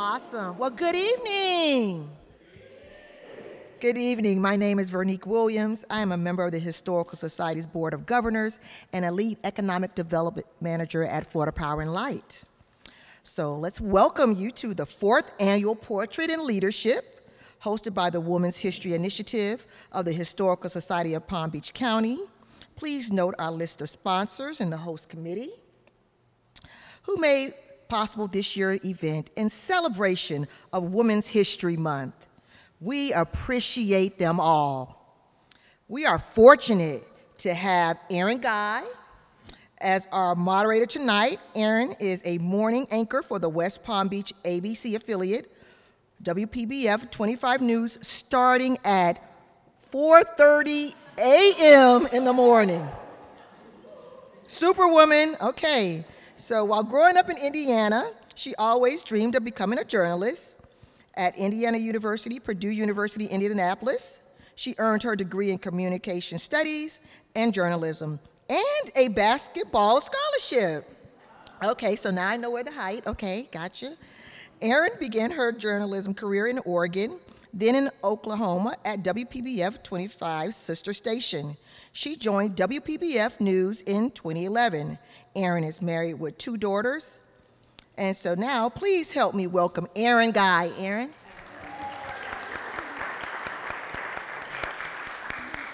Awesome. Well, good evening. Good evening. My name is Vernique Williams. I am a member of the Historical Society's Board of Governors and a lead economic development manager at Florida Power and Light. So let's welcome you to the 4th annual Portrait in Leadership, hosted by the Women's History Initiative of the Historical Society of Palm Beach County. Please note our list of sponsors and the host committee who made possible this year's event in celebration of Women's History Month. We appreciate them all. We are fortunate to have Erin Guy as our moderator tonight. Erin is a morning anchor for the West Palm Beach ABC affiliate, WPBF 25 News, starting at 4:30 a.m. in the morning. Superwoman, okay. So while growing up in Indiana, she always dreamed of becoming a journalist. At Indiana University, Purdue University, Indianapolis, she earned her degree in communication studies and journalism and a basketball scholarship. Okay, so now I know where to hide. Okay, gotcha. Erin began her journalism career in Oregon, then in Oklahoma at WPBF 25 sister station. She joined WPBF News in 2011. Erin is married with 2 daughters. And so now, please help me welcome Erin Guy. Erin.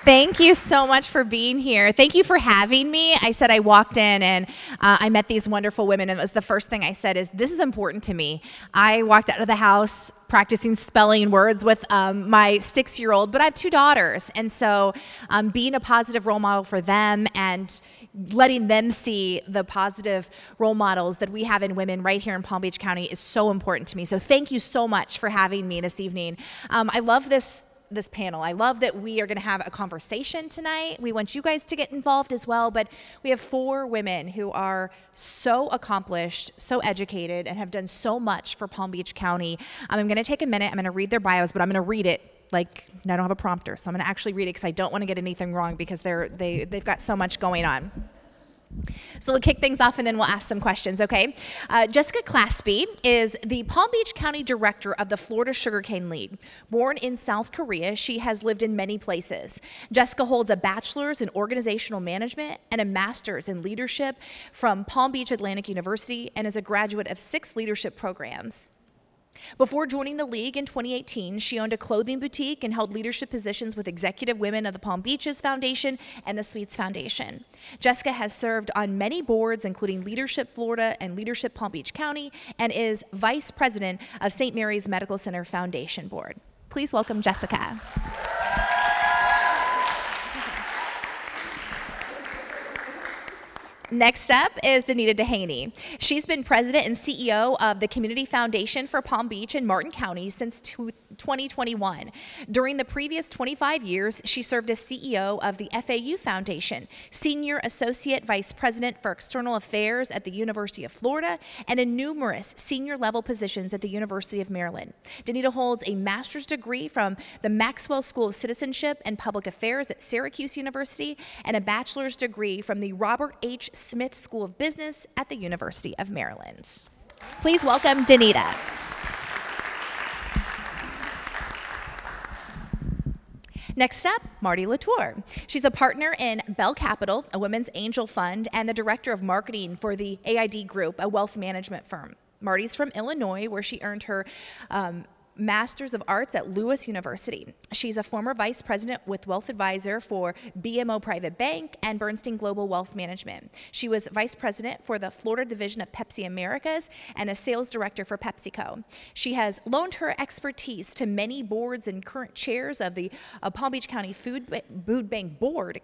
Thank you so much for being here. Thank you for having me. I said I walked in and I met these wonderful women, and it was the first thing I said is, this is important to me. I walked out of the house practicing spelling words with my 6-year-old, but I have 2 daughters. And so being a positive role model for them and letting them see the positive role models that we have in women right here in Palm Beach County is so important to me. So thank you so much for having me this evening. I love this panel. I love that we are going to have a conversation tonight. We want you guys to get involved as well, but we have 4 women who are so accomplished, so educated, and have done so much for Palm Beach County. I'm going to take a minute. I'm going to read their bios, but I'm going to read it like I don't have a prompter, so I'm going to actually read it because I don't want to get anything wrong because they've got so much going on. So we'll kick things off and then we'll ask some questions, okay? Jessica Claspy is the Palm Beach County Director of the Florida Sugarcane League. Born in South Korea, she has lived in many places. Jessica holds a bachelor's in organizational management and a master's in leadership from Palm Beach Atlantic University and is a graduate of 6 leadership programs. Before joining the league in 2018, she owned a clothing boutique and held leadership positions with Executive Women of the Palm Beaches Foundation and the Sweets Foundation. Jessica has served on many boards, including Leadership Florida and Leadership Palm Beach County, and is Vice President of St. Mary's Medical Center Foundation Board. Please welcome Jessica. Next up is Danita Dehaney. She's been president and CEO of the Community Foundation for Palm Beach and Martin County since 2021. During the previous 25 years, she served as CEO of the FAU Foundation, Senior Associate Vice President for External Affairs at the University of Florida, and in numerous senior level positions at the University of Maryland. Danita holds a master's degree from the Maxwell School of Citizenship and Public Affairs at Syracuse University and a bachelor's degree from the Robert H. Smith School of Business at the University of Maryland. Please welcome Danita. Next up, Marty Latour. She's a partner in Bell Capital, a women's angel fund, and the director of marketing for the AID Group, a wealth management firm. Marty's from Illinois, where she earned her Master's of Arts at Lewis University. She's a former vice president with Wealth Advisor for BMO Private Bank and Bernstein Global Wealth Management. She was vice president for the Florida division of Pepsi Americas and a sales director for PepsiCo. She has loaned her expertise to many boards and current chairs of the Palm Beach County Food Bank Board,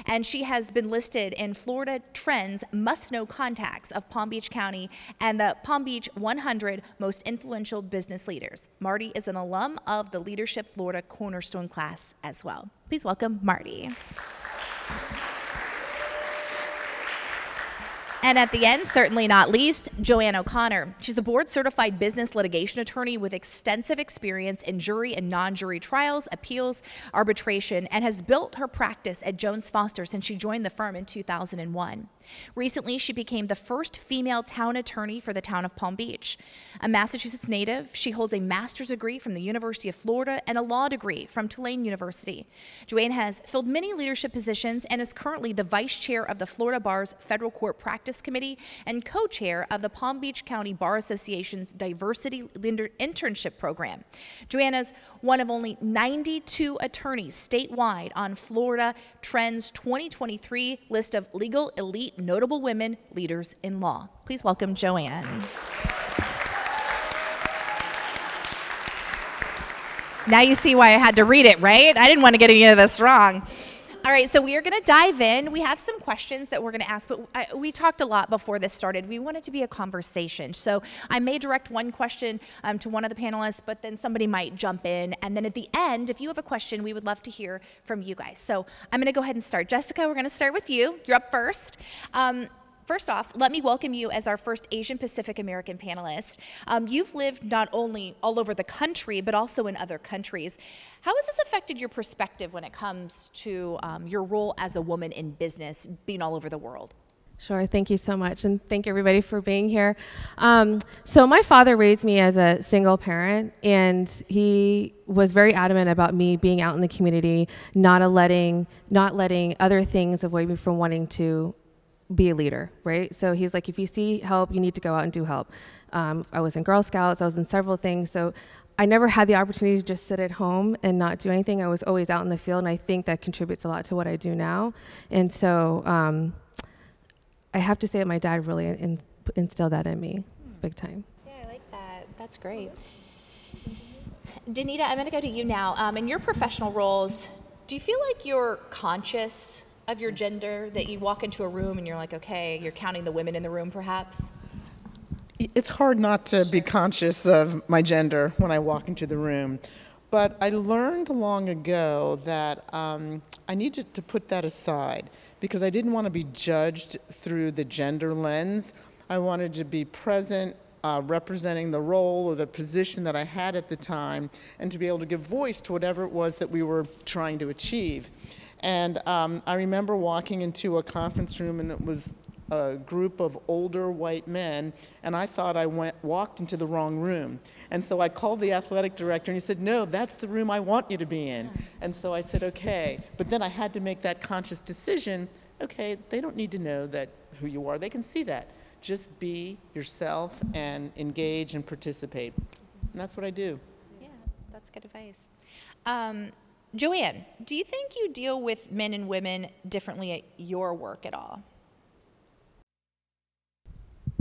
and she has been listed in Florida Trends Must-Know Contacts of Palm Beach County and the Palm Beach 100 Most Influential Business Leaders. Marty is an alum of the Leadership Florida Cornerstone class as well. Please welcome Marty. And at the end, certainly not least, Joanne O'Connor. She's the board-certified business litigation attorney with extensive experience in jury and non-jury trials, appeals, arbitration, and has built her practice at Jones Foster since she joined the firm in 2001. Recently, she became the first female town attorney for the town of Palm Beach. A Massachusetts native, she holds a master's degree from the University of Florida and a law degree from Tulane University. Joanne has filled many leadership positions and is currently the vice chair of the Florida Bar's Federal Court Practice Committee and co-chair of the Palm Beach County Bar Association's Diversity Internship Program. Joanne is one of only 92 attorneys statewide on Florida Trend's 2023 list of legal elite notable women leaders in law. Please welcome Joanne. Now you see why I had to read it, right? I didn't want to get any of this wrong. All right, so we are going to dive in. We have some questions that we're going to ask, but we talked a lot before this started. We want it to be a conversation. So I may direct one question to one of the panelists, but then somebody might jump in. And then at the end, if you have a question, we would love to hear from you guys. So I'm going to go ahead and start. Jessica, we're going to start with you. You're up first. First off, let me welcome you as our first Asian Pacific American panelist. You've lived not only all over the country, but also in other countries. How has this affected your perspective when it comes to your role as a woman in business, being all over the world? Sure, thank you so much, and thank everybody for being here. So my father raised me as a single parent, and he was very adamant about me being out in the community, not letting other things avoid me from wanting to be a leader, right? So he's like, if you see help, you need to go out and do help. I was in Girl Scouts, I was in several things, so I never had the opportunity to just sit at home and not do anything. I was always out in the field, and I think that contributes a lot to what I do now. And so I have to say that my dad really instilled that in me, big time. Yeah, I like that. That's great. Danita, I'm going to go to you now. In your professional roles, do you feel like you're conscious of your gender, that you walk into a room and you're like, okay, you're counting the women in the room perhaps? It's hard not to be conscious of my gender when I walk into the room. But I learned long ago that I needed to put that aside because I didn't want to be judged through the gender lens. I wanted to be present, representing the role or the position that I had at the time, and to be able to give voice to whatever it was that we were trying to achieve. And I remember walking into a conference room, and it was a group of older white men, and I thought I walked into the wrong room. And so I called the athletic director, and he said, no, that's the room I want you to be in. And so I said, okay. But then I had to make that conscious decision, okay, they don't need to know that who you are. They can see that. Just be yourself and engage and participate. And that's what I do. Yeah, that's good advice. Joanne, do you think you deal with men and women differently at your work at all?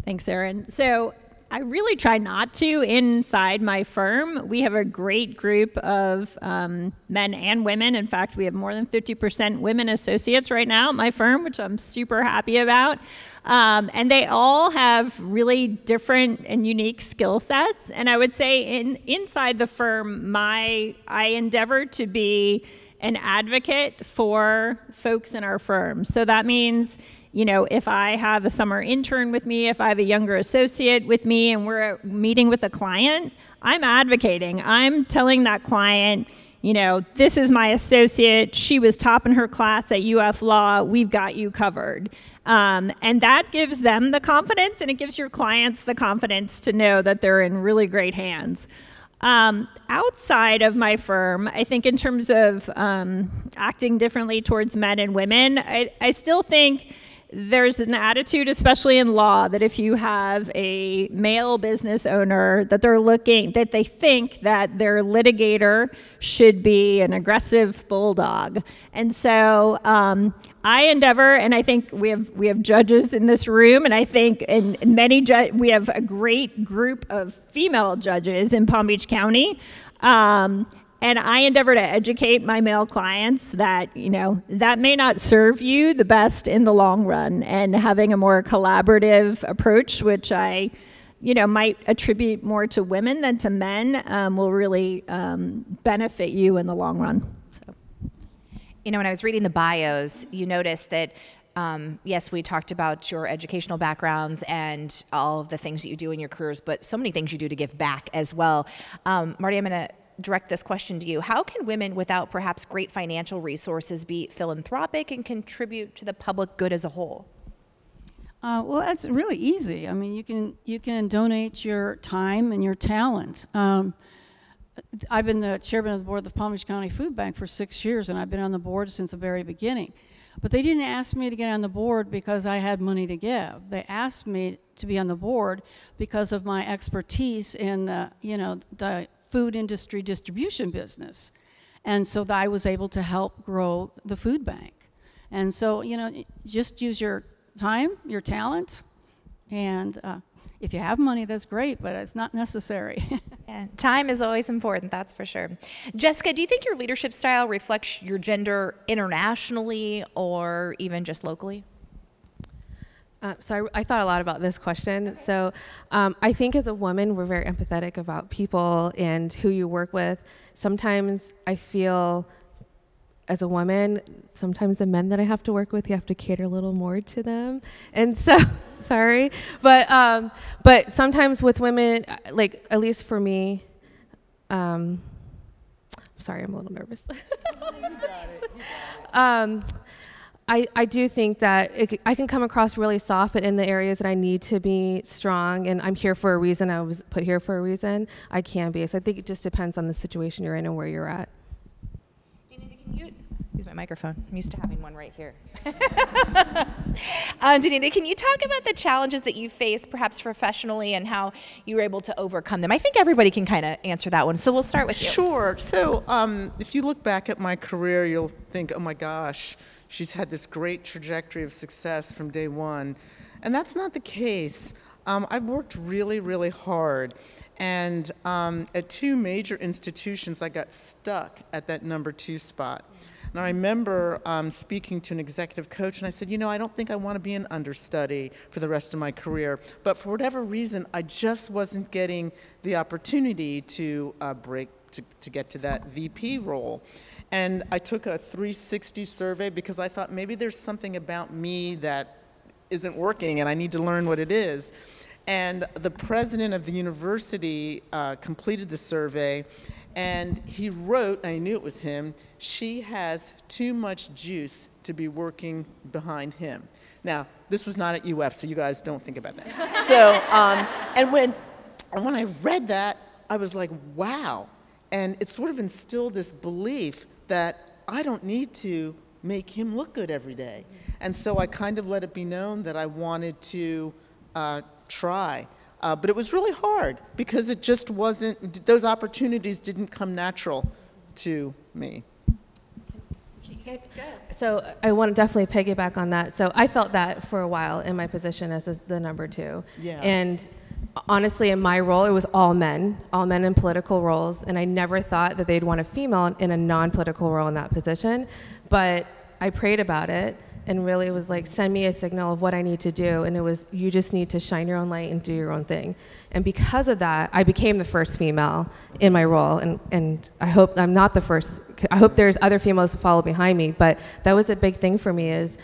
Thanks, Erin. So I really try not to inside my firm. We have a great group of men and women. In fact, we have more than 50% women associates right now at my firm, which I'm super happy about. And they all have really different and unique skill sets. And I would say inside the firm, I endeavor to be an advocate for folks in our firm. So that means, you know, if I have a summer intern with me, if I have a younger associate with me and we're meeting with a client, I'm advocating. I'm telling that client, you know, this is my associate. She was top in her class at UF Law. We've got you covered. And that gives them the confidence, and it gives your clients the confidence to know that they're in really great hands. Outside of my firm, I think in terms of acting differently towards men and women, I still think there's an attitude, especially in law, that if you have a male business owner, that they think that their litigator should be an aggressive bulldog. And so I endeavor, and I think we have judges in this room, and I think we have a great group of female judges in Palm Beach County. And I endeavor to educate my male clients that, you know, that may not serve you the best in the long run, and having a more collaborative approach, which I, you know, might attribute more to women than to men, will really benefit you in the long run. So. You know, when I was reading the bios, you noticed that yes, we talked about your educational backgrounds and all of the things that you do in your careers, but so many things you do to give back as well. Marty, I'm going to direct this question to you. How can women without perhaps great financial resources be philanthropic and contribute to the public good as a whole? Well, that's really easy. I mean, you can donate your time and your talent. I've been the chairman of the board of the Palm Beach County Food Bank for 6 years, and I've been on the board since the very beginning. But they didn't ask me to get on the board because I had money to give. They asked me to be on the board because of my expertise in the food industry distribution business. And so that I was able to help grow the food bank. And so, just use your time, your talent, and if you have money, that's great, but it's not necessary. Yeah, time is always important, that's for sure. Jessica, do you think your leadership style reflects your gender internationally or even just locally? So I thought a lot about this question. So I think as a woman, we're very empathetic about people and who you work with. Sometimes I feel as a woman, sometimes the men that I have to work with, you have to cater a little more to them. And so, sorry, but sometimes with women, like at least for me, sorry, I'm a little nervous. I do think that I can come across really soft, but in the areas that I need to be strong, and I'm here for a reason, I was put here for a reason, I can be. So I think it just depends on the situation you're in and where you're at. Can you use my microphone? I'm used to having one right here. Danita, can you talk about the challenges that you face perhaps professionally and how you were able to overcome them? I think everybody can kind of answer that one, so we'll start with you. Sure. So if you look back at my career, you'll think, oh my gosh, she's had this great trajectory of success from day one. And that's not the case. I've worked really, really hard. And at 2 major institutions, I got stuck at that number 2 spot. And I remember speaking to an executive coach, and I said, I don't think I want to be an understudy for the rest of my career. But for whatever reason, I just wasn't getting the opportunity to to get to that VP role. And I took a 360 survey because I thought maybe there's something about me that isn't working and I need to learn what it is. And the president of the university completed the survey, and he wrote, and I knew it was him, she has too much juice to be working behind him. Now, this was not at UF, so you guys don't think about that. So, and when I read that, I was like, wow. And it sort of instilled this belief that I don't need to make him look good every day. And so I kind of let it be known that I wanted to try. But it was really hard because it just wasn't, those opportunities didn't come natural to me. So I want to definitely piggyback on that. So I felt that for a while in my position as the number 2. Yeah. And honestly, in my role, it was all men in political roles, and I never thought that they'd want a female in a non-political role in that position. But I prayed about it, and really it was like, send me a signal of what I need to do, and it was, you just need to shine your own light and do your own thing. And because of that, I became the first female in my role, and I hope I'm not the first. I hope there's other females to follow behind me, but that was a big thing for me, is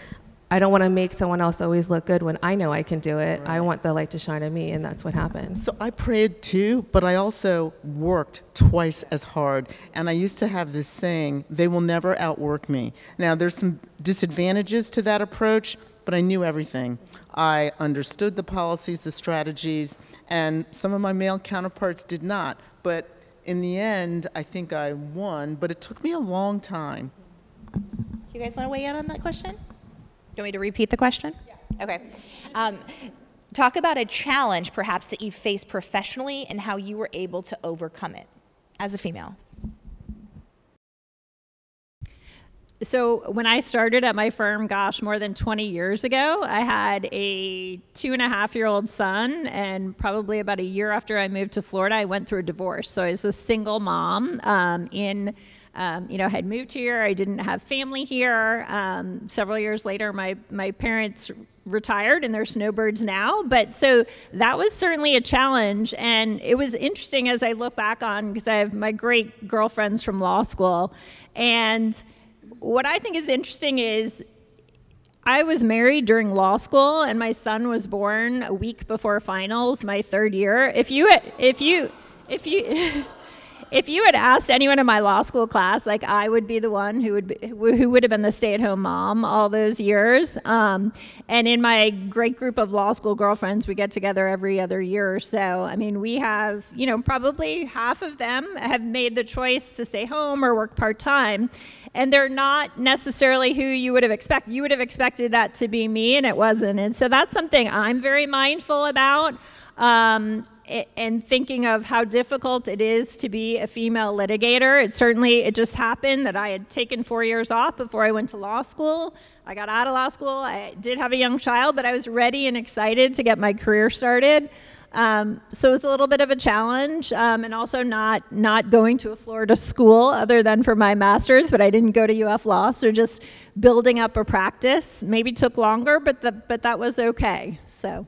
I don't want to make someone else always look good when I know I can do it. Right. I want the light to shine on me, and that's what happened. So I prayed too, but I also worked twice as hard. And I used to have this saying, they will never outwork me. Now, there's some disadvantages to that approach, but I knew everything. I understood the policies, the strategies, and some of my male counterparts did not. But in the end, I think I won, but it took me a long time. Do you guys want to weigh in on that question? Do you want me to repeat the question? Yeah. Okay. Talk about a challenge, perhaps, that you faced professionally and how you were able to overcome it as a female. So when I started at my firm, gosh, more than 20 years ago, I had a 2.5-year-old son, and probably about a year after I moved to Florida, I went through a divorce. So I was a single mom had moved here. I didn't have family here. Several years later, my parents retired and they're snowbirds now. But so that was certainly a challenge. And it was interesting as I look back on, because I have my great girlfriends from law school. And what I think is interesting is I was married during law school, and my son was born a week before finals, my third year. If you if you had asked anyone in my law school class, like, I would be the one who would have been the stay-at-home mom all those years. And in my great group of law school girlfriends, we get together every other year or so. I mean, we have, probably half of them have made the choice to stay home or work part-time. And they're not necessarily who you would have expected. You would have expected that to be me, and it wasn't. And so that's something I'm very mindful about. And thinking of how difficult it is to be a female litigator. It just happened that I had taken 4 years off before I went to law school. I got out of law school. I did have a young child, but I was ready and excited to get my career started. So it was a little bit of a challenge, and also not going to a Florida school other than for my master's, but I didn't go to UF Law, so just building up a practice maybe took longer, but that was okay. So.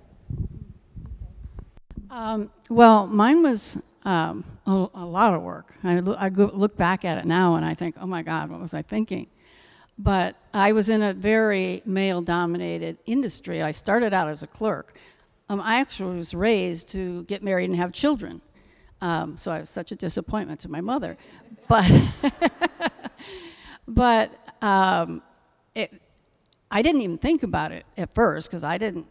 Well, mine was a lot of work. I look back at it now and I think, oh my God, what was I thinking? But I was in a very male-dominated industry. I started out as a clerk. I actually was raised to get married and have children. So I was such a disappointment to my mother. But, I didn't even think about it at first because I didn't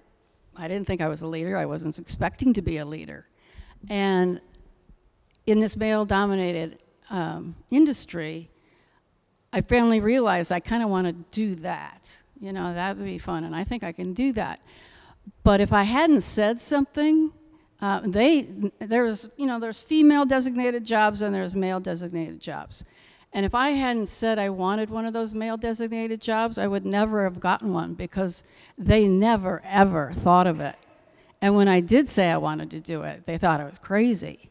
think I was a leader. I wasn't expecting to be a leader. And in this male-dominated industry, I finally realized I kind of want to do that. That would be fun, and I think I can do that. But if I hadn't said something, there's female-designated jobs and there's male-designated jobs. And if I hadn't said I wanted one of those male-designated jobs, I would never have gotten one because they never, ever thought of it. And when I did say I wanted to do it, they thought I was crazy.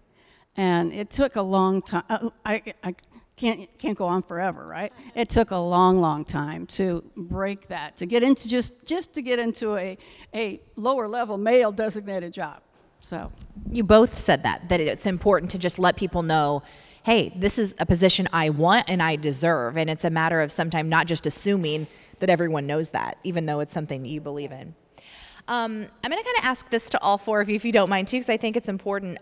And it took a long time. I can't go on forever, right? It took a long, long time to break that, to get into just to get into a lower-level male-designated job. So you both said that it's important to just let people know, hey, this is a position I want and I deserve. And it's a matter of sometimes not just assuming that everyone knows that, even though it's something that you believe in. I'm going to kind of ask this to all four of you, if you don't mind, too, because I think it's important.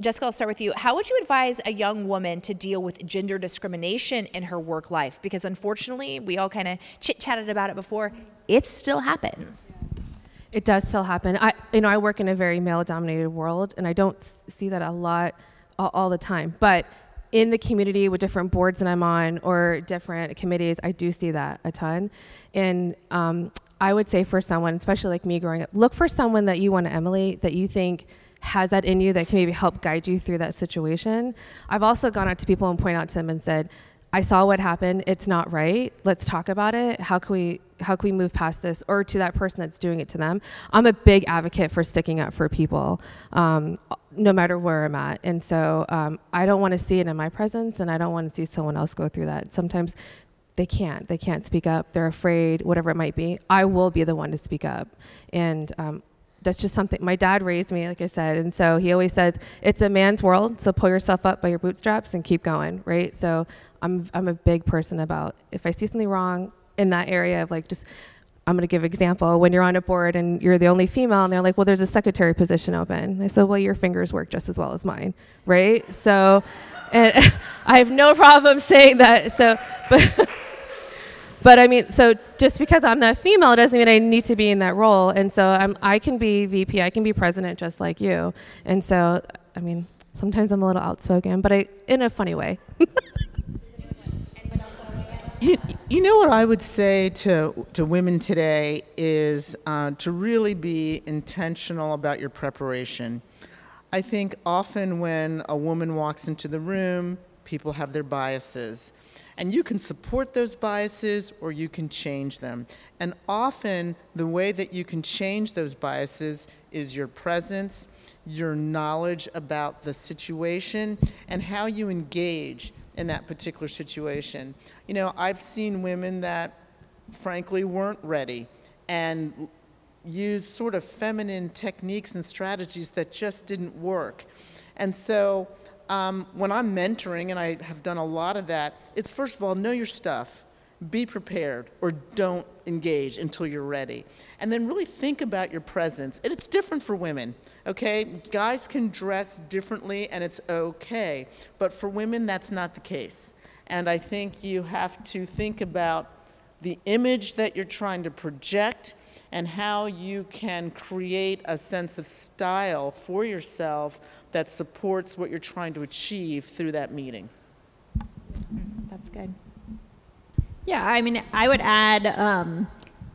Jessica, I'll start with you. How would you advise a young woman to deal with gender discrimination in her work life? Because unfortunately, we all kind of chit-chatted about it before. It still happens. It does still happen. I work in a very male-dominated world, and I don't see that a lot all the time. But in the community with different boards that I'm on or different committees, I do see that a ton. And I would say for someone, especially like me growing up, look for someone that you want to emulate, that you think has that in you, that can maybe help guide you through that situation. I've also gone out to people and pointed out to them and said, I saw what happened. It's not right. Let's talk about it. How can we move past this? Or to that person that's doing it to them. I'm a big advocate for sticking up for people, no matter where I'm at. And so I don't want to see it in my presence, and I don't want to see someone else go through that. Sometimes they can't speak up. They're afraid, whatever it might be. I will be the one to speak up. And that's just something, my dad raised me, like I said, and so he always says, it's a man's world, so pull yourself up by your bootstraps and keep going, right? So I'm a big person about, if I see something wrong in that area of like, just, I'm gonna give an example, when you're on a board and you're the only female and they're like, well, there's a secretary position open. I said, well, your fingers work just as well as mine, right? So, and I have no problem saying that, so, but I mean, so just because I'm that female doesn't mean I need to be in that role. And so I can be VP, I can be president just like you. And so, I mean, sometimes I'm a little outspoken, but in a funny way. You know what I would say to women today is to really be intentional about your preparation. I think often when a woman walks into the room, people have their biases. And you can support those biases or you can change them. And often the way that you can change those biases is your presence, your knowledge about the situation, and how you engage in that particular situation. You know, I've seen women that frankly weren't ready and used sort of feminine techniques and strategies that just didn't work. And so when I'm mentoring, and I have done a lot of that, it's first of all, know your stuff. be prepared or don't engage until you're ready. And then really think about your presence. And it's different for women, okay? Guys can dress differently and it's okay, but for women that's not the case. And I think you have to think about the image that you're trying to project and how you can create a sense of style for yourself that supports what you're trying to achieve through that meeting. That's good. Yeah, I mean, I would add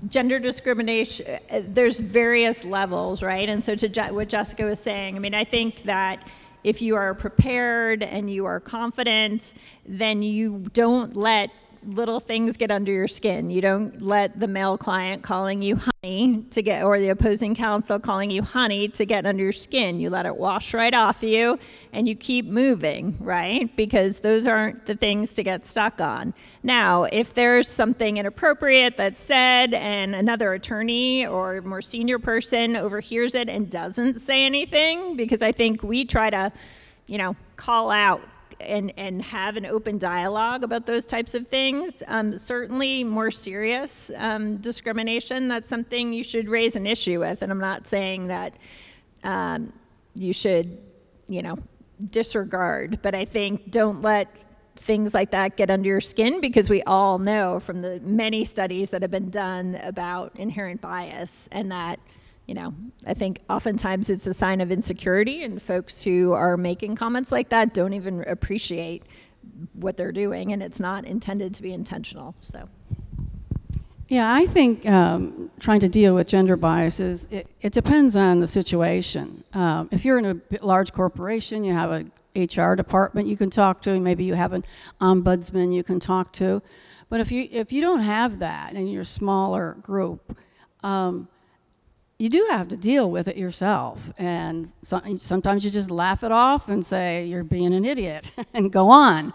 gender discrimination. There's various levels, right? And so to what Jessica was saying, I mean, I think that if you are prepared and you are confident, then you don't let little things get under your skin. You don't let the male client calling you honey to get, or the opposing counsel calling you honey to get under your skin. You let it wash right off you and you keep moving, right? Because those aren't the things to get stuck on. Now, if there's something inappropriate that's said and another attorney or more senior person overhears it and doesn't say anything, because I think we try to, you know, call out and have an open dialogue about those types of things. Certainly more serious discrimination, that's something you should raise an issue with. And I'm not saying that you should, you know, disregard, but I think don't let things like that get under your skin, because we all know from the many studies that have been done about inherent bias, and that, you know, I think oftentimes it's a sign of insecurity, and folks who are making comments like that don't even appreciate what they're doing, and it's not intended to be intentional. So, Yeah, I think trying to deal with gender biases, it depends on the situation. If you're in a large corporation, you have a HR department you can talk to, and maybe you have an ombudsman you can talk to. But if you don't have that and you're a smaller group, you do have to deal with it yourself. And sometimes you just laugh it off and say, you're being an idiot, and go on.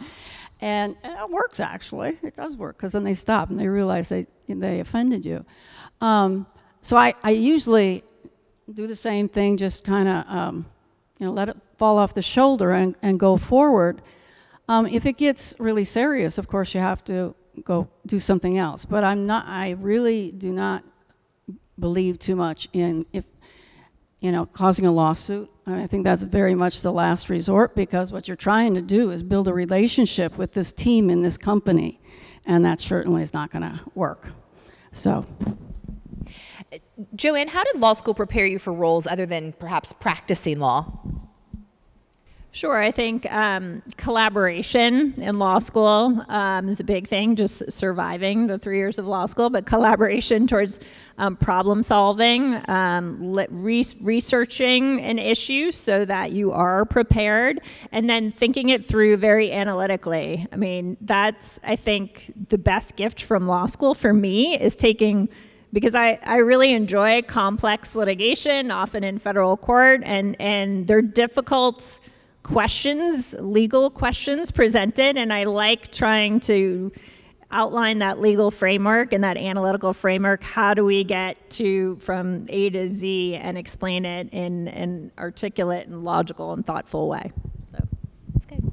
And it works, actually. It does work, because then they stop and they realize they offended you. So I usually do the same thing, just kind of let it fall off the shoulder and go forward. If it gets really serious, of course, you have to go do something else. But I really do not believe too much in causing a lawsuit. I think that's very much the last resort, because what you're trying to do is build a relationship with this team in this company, and that certainly is not going to work. So, Joanne, how did law school prepare you for roles other than perhaps practicing law? Sure, I think collaboration in law school is a big thing, just surviving the 3 years of law school, but collaboration towards problem solving, researching an issue so that you are prepared, and then thinking it through very analytically. I mean, that's, I think, the best gift from law school for me, is because I really enjoy complex litigation, often in federal court, and they're difficult questions, legal questions presented, and I like trying to outline that legal framework and that analytical framework. How do we get from A to Z and explain it in an articulate and logical and thoughtful way? So that's good.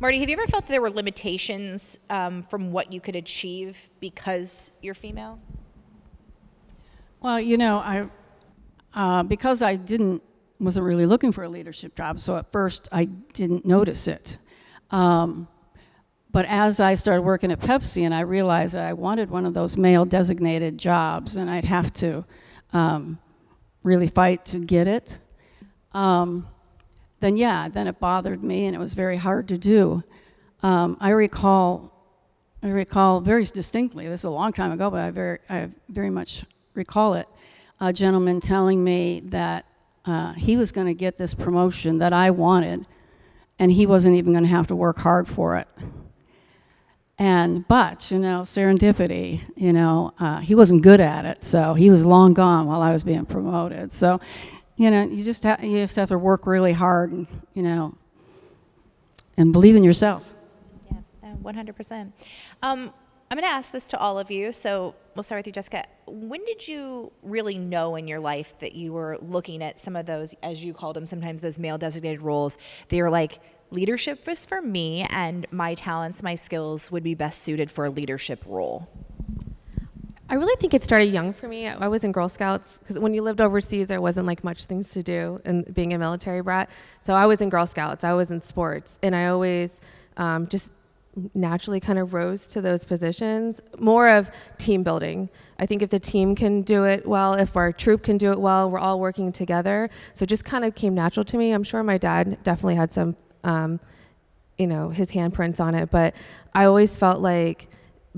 Marty, have you ever felt that there were limitations from what you could achieve because you're female? Well, because I wasn't really looking for a leadership job, so at first I didn't notice it. But as I started working at Pepsi and I realized that I wanted one of those male-designated jobs and I'd have to really fight to get it, then it bothered me and it was very hard to do. I recall very distinctly, this is a long time ago, but I very much recall it, a gentleman telling me that he was going to get this promotion that I wanted, and he wasn't even going to have to work hard for it. But serendipity, he wasn't good at it, so he was long gone while I was being promoted. So, you just have to work really hard, and believe in yourself. Yeah, 100%. I'm going to ask this to all of you, so we'll start with you, Jessica. When did you really know in your life that you were looking at some of those, as you called them, sometimes those male-designated roles, that you're like, leadership was for me, and my talents, my skills would be best suited for a leadership role. I really think it started young for me. I was in Girl Scouts because when you lived overseas, there wasn't like much things to do, and being a military brat. So I was in Girl Scouts, I was in sports, and I always just naturally kind of rose to those positions. More of team building. I think if the team can do it well, if our troop can do it well, we're all working together. So it just kind of came natural to me. I'm sure my dad definitely had some, his handprints on it, but I always felt like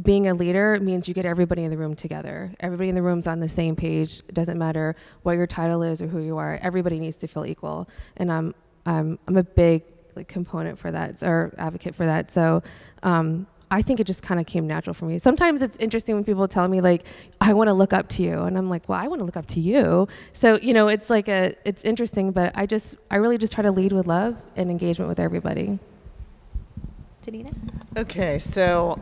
being a leader means you get everybody in the room together. Everybody in the room's on the same page. It doesn't matter what your title is or who you are. Everybody needs to feel equal. And I'm a big component for that, or advocate for that. So I think it just kind of came natural for me. Sometimes it's interesting when people tell me like, I want to look up to you. And I'm like, well, I want to look up to you. So, it's like it's interesting, but I really just try to lead with love and engagement with everybody. Danita? Okay, so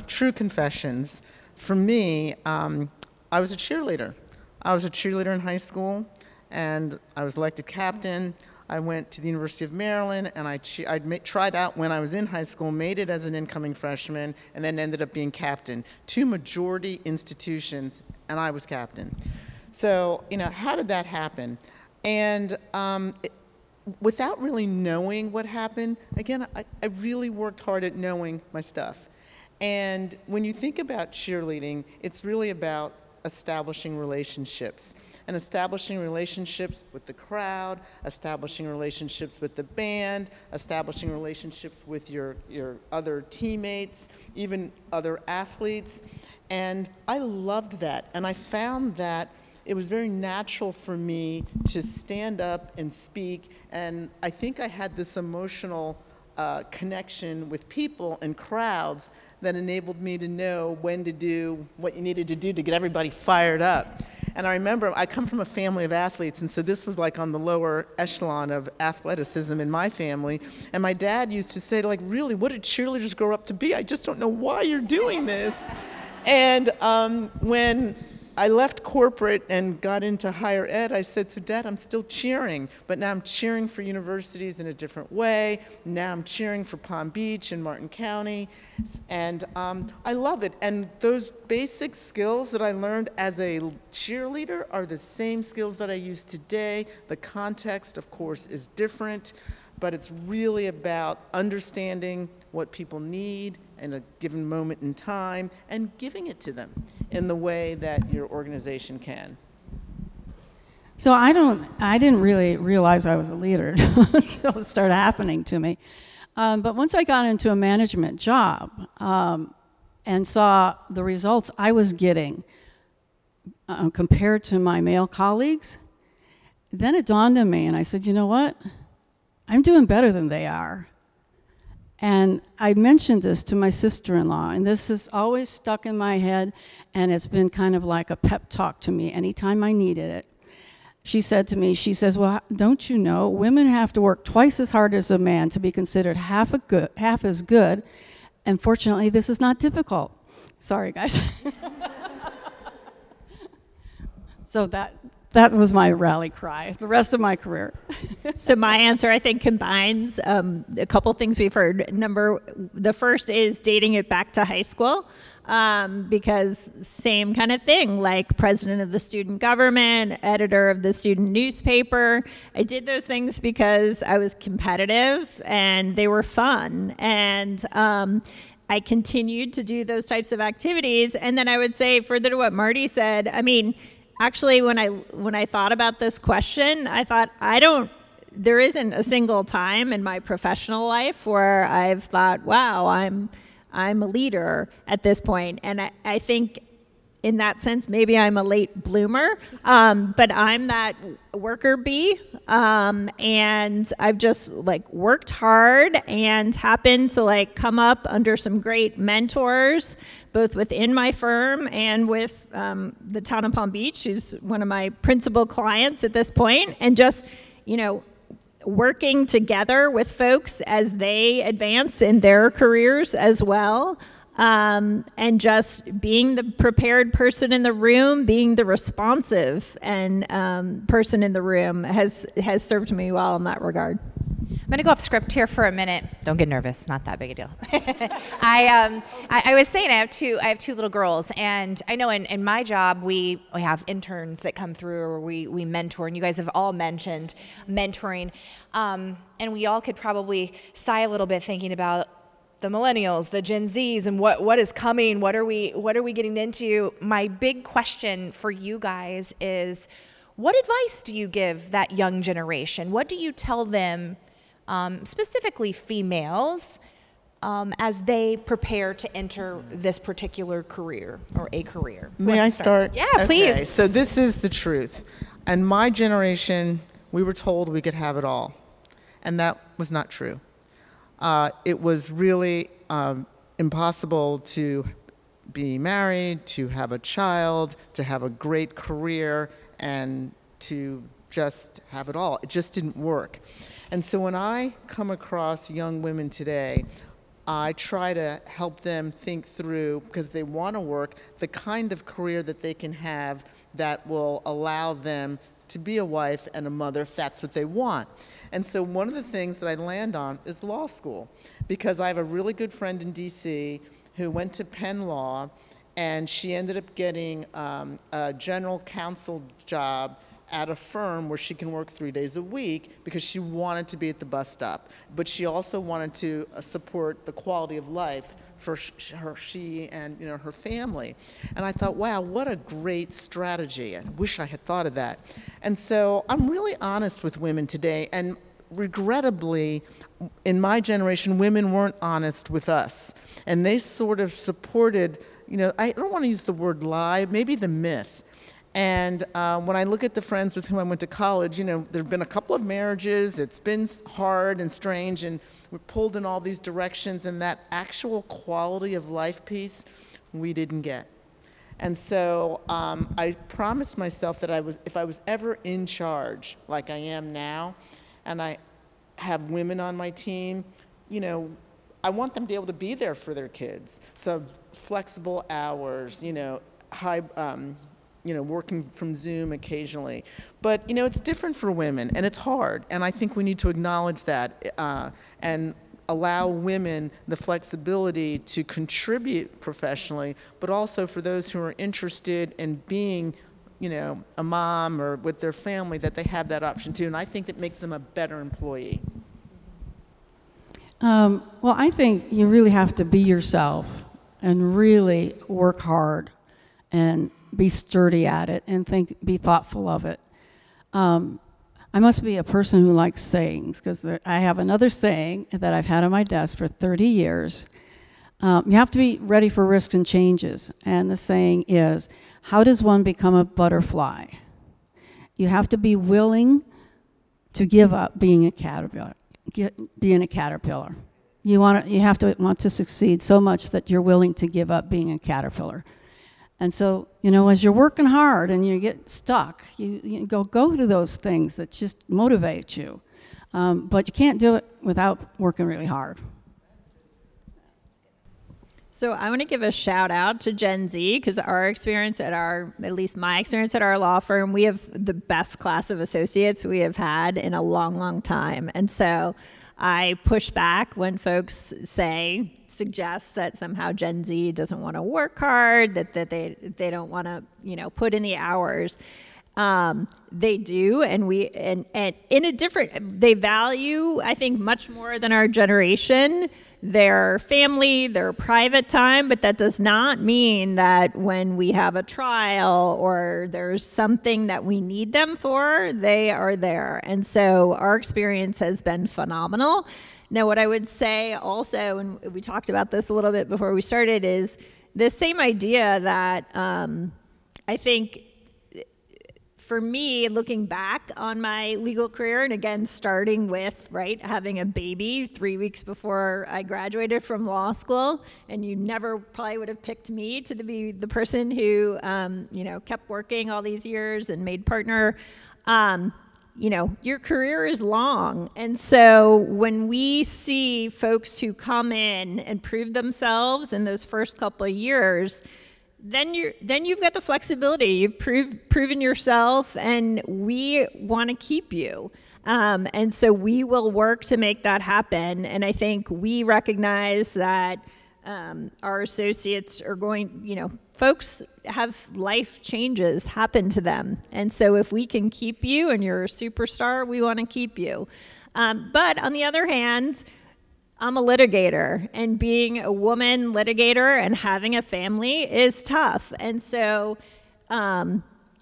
true confessions. For me, I was a cheerleader. I was a cheerleader in high school, and I was elected captain. I went to the University of Maryland, and I tried out when I was in high school, made it as an incoming freshman, and then ended up being captain. 2 majority institutions, and I was captain. So, how did that happen? And without really knowing what happened, again, I really worked hard at knowing my stuff. And when you think about cheerleading, it's really about establishing relationships. And establishing relationships with the crowd, establishing relationships with the band, establishing relationships with your other teammates, even other athletes. And I loved that. And I found that it was very natural for me to stand up and speak. And I think I had this emotional connection with people and crowds that enabled me to know when to do what you needed to do to get everybody fired up. And I remember I come from a family of athletes, and so this was like on the lower echelon of athleticism in my family. And my dad used to say, like, really, what did cheerleaders grow up to be? I just don't know why you're doing this. And when I left corporate and got into higher ed, I said, so Dad, I'm still cheering, but now I'm cheering for universities in a different way. Now I'm cheering for Palm Beach and Martin County, and I love it. And those basic skills that I learned as a cheerleader are the same skills that I use today. The context, of course, is different, but it's really about understanding what people need in a given moment in time and giving it to them in the way that your organization can. So I didn't really realize I was a leader until it started happening to me. But once I got into a management job and saw the results I was getting compared to my male colleagues, then it dawned on me, and I said, you know what? I'm doing better than they are. And I mentioned this to my sister-in-law, and this has always stuck in my head, and it's been kind of like a pep talk to me anytime I needed it. She said to me, she says, well, don't you know, women have to work twice as hard as a man to be considered half as good, and fortunately, this is not difficult. Sorry, guys. So that was my rally cry the rest of my career. So my answer, I think, combines a couple things we've heard. The first is dating it back to high school, because same kind of thing, like president of the student government, editor of the student newspaper. I did those things because I was competitive and they were fun. And I continued to do those types of activities. And then I would say, further to what Marty said, I mean, actually, when I thought about this question, I thought, there isn't a single time in my professional life where I've thought, wow, I'm a leader at this point. And I think in that sense, maybe I'm a late bloomer, but I'm that worker bee, and I've just worked hard and happened to come up under some great mentors, both within my firm and with the town of Palm Beach, who's one of my principal clients at this point, and just, working together with folks as they advance in their careers as well. And just being the prepared person in the room, being the responsive and person in the room has served me well in that regard. going to go off script here for a minute. Don't get nervous. Not that big a deal. I was saying I have two little girls, and I know in my job we have interns that come through, or we mentor, and you guys have all mentioned mentoring, and we all could probably sigh a little bit thinking about the millennials, the Gen Zs, and what is coming. What are we getting into? My big question for you guys is, what advice do you give that young generation? What do you tell them? Specifically females, as they prepare to enter this particular career or a career. May I start? Yeah, okay. please. So this is the truth. And my generation, we were told we could have it all. And that was not true. It was really impossible to be married, to have a child, to have a great career, and to just have it all. It just didn't work. And so when I come across young women today, I try to help them think through, because they want to work, the kind of career that they can have that will allow them to be a wife and a mother if that's what they want. And so one of the things that I land on is law school, because I have a really good friend in DC who went to Penn Law, and she ended up getting a general counsel job at a firm where she can work 3 days a week because she wanted to be at the bus stop. But she also wanted to support the quality of life for she and her family. And I thought, wow, what a great strategy. I wish I had thought of that. And so I'm really honest with women today. And regrettably, in my generation, women weren't honest with us. And they sort of supported, I don't want to use the word lie, maybe the myth. And when I look at the friends with whom I went to college, there have been a couple of marriages. It's been hard and strange, and we're pulled in all these directions, and that actual quality of life piece we didn't get. And so I promised myself that if I was ever in charge, like I am now, and I have women on my team, I want them to be able to be there for their kids. So flexible hours, high, working from Zoom occasionally. But, it's different for women, and it's hard. And I think we need to acknowledge that and allow women the flexibility to contribute professionally, but also for those who are interested in being, a mom or with their family, that they have that option too. And I think that makes them a better employee. Well, I think you really have to be yourself and really work hard and be sturdy at it and be thoughtful of it. I must be a person who likes sayings, because I have another saying that I've had on my desk for 30 years. You have to be ready for risks and changes. And the saying is, how does one become a butterfly? You have to be willing to give up being a caterpillar. You have to want to succeed so much that you're willing to give up being a caterpillar. And so, as you're working hard and you get stuck, you go to those things that just motivate you. But you can't do it without working really hard. So I want to give a shout out to Gen Z, because our experience at least my experience at our law firm, we have the best class of associates we have had in a long, long time. And so I push back when folks suggest that somehow Gen Z doesn't want to work hard, that they don't want to, put in the hours. They do, and in a different, they value, I think, much more than our generation, their family, their private time, but that does not mean that when we have a trial or there's something that we need them for, they are there. And so our experience has been phenomenal. Now, what I would say also, and we talked about this a little bit before we started, is this same idea that I think, for me, looking back on my legal career, and again, starting with, having a baby 3 weeks before I graduated from law school, and you never probably would have picked me to be the person who, kept working all these years and made partner. Your career is long. And so when we see folks who come in and prove themselves in those first couple of years, then you've got the flexibility. You've proven yourself, and we want to keep you. And so we will work to make that happen. And I think we recognize that our associates are going, folks have life changes happen to them. And so if we can keep you and you're a superstar, we want to keep you. But on the other hand, I'm a litigator, and being a woman litigator and having a family is tough. And so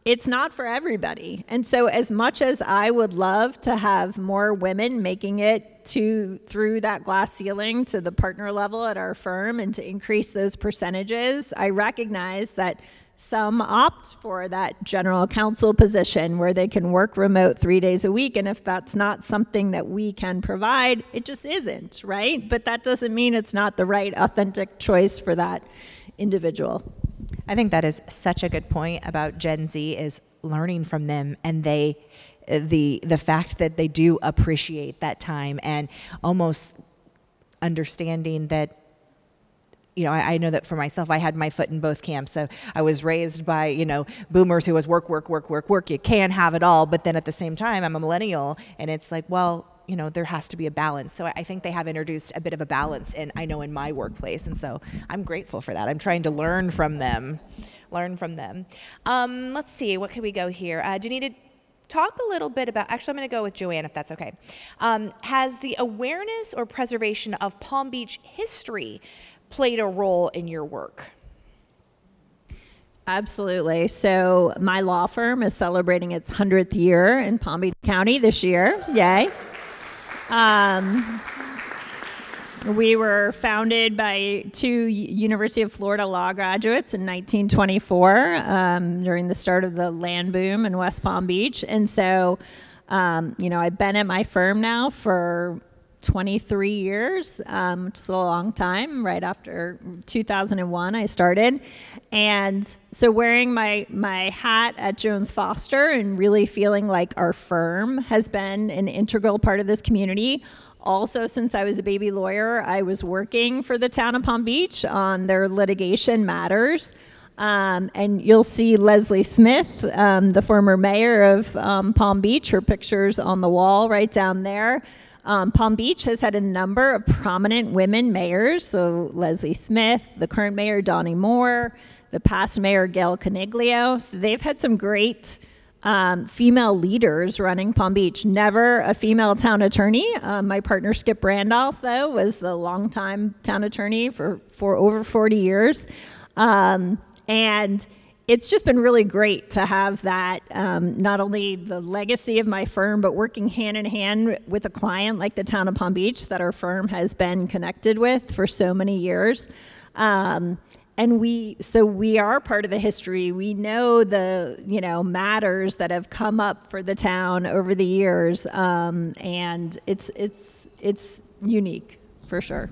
it's not for everybody. And so as much as I would love to have more women making it through that glass ceiling to the partner level at our firm and to increase those percentages, I recognize that some opt for that general counsel position where they can work remote 3 days a week. And if that's not something that we can provide, it just isn't, right? But that doesn't mean it's not the right, authentic choice for that individual. I think that is such a good point about Gen Z, is learning from them, and the fact that they do appreciate that time, and almost understanding that, I know that for myself, I had my foot in both camps. So I was raised by, boomers who was work. You can have it all. But then at the same time, I'm a millennial, and it's like, well, there has to be a balance. So I think they have introduced a bit of a balance in my workplace. And so I'm grateful for that. I'm trying to learn from them. Let's see, what can we go here? Do you need to talk a little bit about, actually I'm going to go with Joanne if that's okay. Has the awareness or preservation of Palm Beach history played a role in your work? Absolutely. So my law firm is celebrating its 100th year in Palm Beach County this year. Yay. We were founded by 2 University of Florida law graduates in 1924 during the start of the land boom in West Palm Beach. And so, I've been at my firm now for 23 years, which is a long time. Right after 2001, I started. And so wearing my hat at Jones Foster and really feeling like our firm has been an integral part of this community. Also, since I was a baby lawyer, I was working for the town of Palm Beach on their litigation matters. And you'll see Leslie Smith, the former mayor of Palm Beach, her picture's on the wall right down there. Palm Beach has had a number of prominent women mayors, so Leslie Smith, the current mayor, Donnie Moore, the past mayor, Gail Coniglio. So they've had some great female leaders running Palm Beach. Never a female town attorney. My partner, Skip Randolph, though, was the longtime town attorney for over 40 years. And it's just been really great to have that, not only the legacy of my firm, but working hand in hand with a client like the town of Palm Beach that our firm has been connected with for so many years. And we are part of the history. We know the, matters that have come up for the town over the years. And it's unique for sure.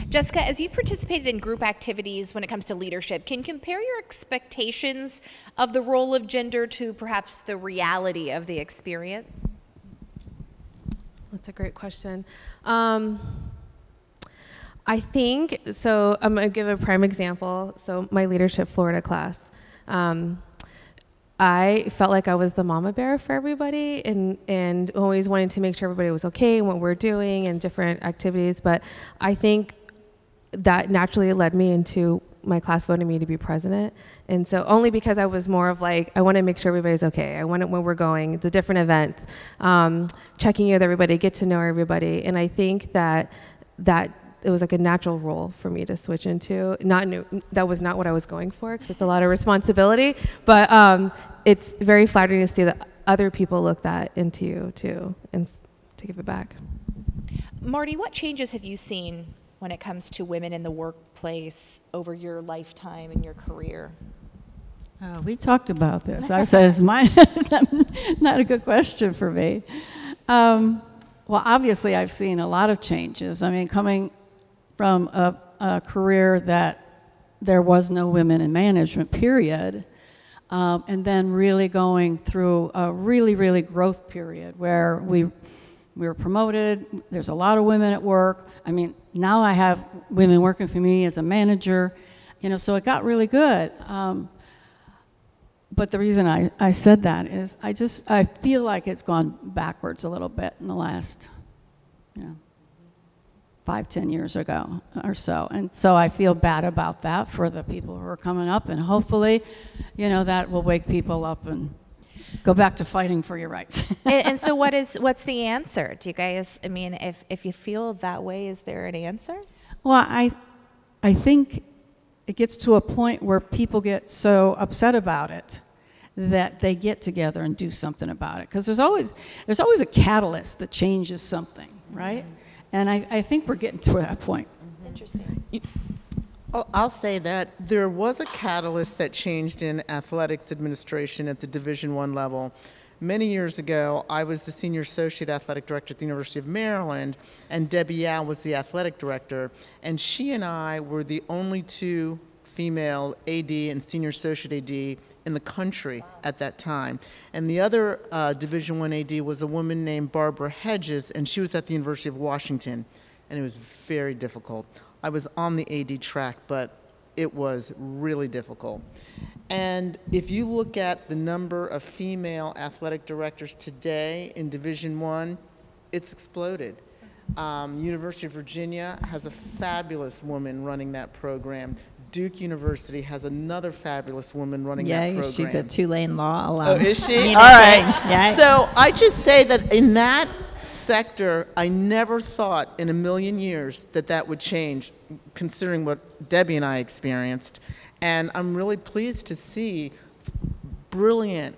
Jessica, as you've participated in group activities when it comes to leadership, can you compare your expectations of the role of gender to perhaps the reality of the experience? That's a great question. I think, so I'm going to give a prime example. So my Leadership Florida class, I felt like I was the mama bear for everybody and always wanting to make sure everybody was okay and what we're doing and different activities. But I think that naturally led me into my class voting me to be president. And so only because I was more of like, I want to make sure everybody's okay. I want it when we're going. It's a different event. Checking in with everybody, get to know everybody. And I think that it was like a natural role for me to switch into. That was not what I was going for because it's a lot of responsibility. But it's very flattering to see that other people look that into you too and to give it back. Marty, what changes have you seen when it comes to women in the workplace over your lifetime and your career? We talked about this. I said, it's not a good question for me. Well, obviously, I've seen a lot of changes. I mean, coming from a career that there was no women in management, period, and then really going through a really, really growth period where we were promoted. There's a lot of women at work. I mean, now I have women working for me as a manager. You know, so it got really good. But the reason I said that is I feel like it's gone backwards a little bit in the last, 5-10 years ago or so. And so I feel bad about that for the people who are coming up, and hopefully, that will wake people up and go back to fighting for your rights. And so what's the answer? Do you guys, I mean, if you feel that way, is there an answer? Well, I think it gets to a point where people get so upset about it that they get together and do something about it. Because there's always a catalyst that changes something, right? And I think we're getting to that point. Interesting. I'll say that there was a catalyst that changed in athletics administration at the Division I level. Many years ago, I was the senior associate athletic director at the University of Maryland, and Debbie Yao was the athletic director, and she and I were the only two female AD and senior associate AD in the country at that time. And the other Division I AD was a woman named Barbara Hedges, and she was at the University of Washington, and it was very difficult. I was on the AD track, but it was really difficult. And if you look at the number of female athletic directors today in Division I, it's exploded. University of Virginia has a fabulous woman running that program. Duke University has another fabulous woman running that program. Yeah, she's a Tulane Law alum. Oh, is she? All right. Yeah. So I just say that in that sector, I never thought in a million years that would change, considering what Debbie and I experienced. And I'm really pleased to see brilliant,